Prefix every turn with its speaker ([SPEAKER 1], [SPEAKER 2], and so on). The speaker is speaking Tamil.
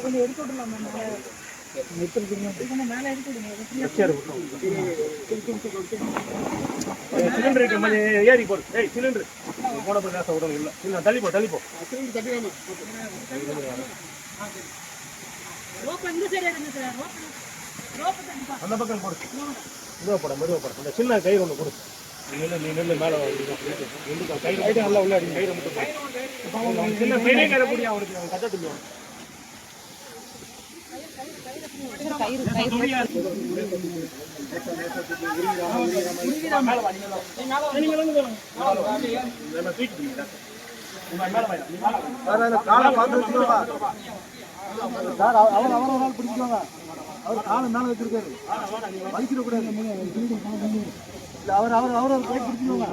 [SPEAKER 1] கொஞ்சம் எடுத்து விடலாம் மேலே எடுத்து
[SPEAKER 2] சிலிண்டர் ஏறி போடு. சிலிண்டர் போட காசை விடணும் இல்லை இல்லை தள்ளிப்போ அந்த பக்கம் போடு. மெதுவாக போட அந்த சின்ன கயிறு ஒன்று கொடு. நீ நெல் மேலே கயிறு நல்லா உள்ள கயிறு மட்டும் சின்ன பெரிய கயிறை கூடிய அவருக்கு கட்டட்டு
[SPEAKER 1] அவரால் பிடிச்சிக்கோங்க. அவர் காலை மேல வச்சிருக்காரு, வலிச்சிடக்கூடாது. அவர் கை பிடிச்சிக்கோங்க.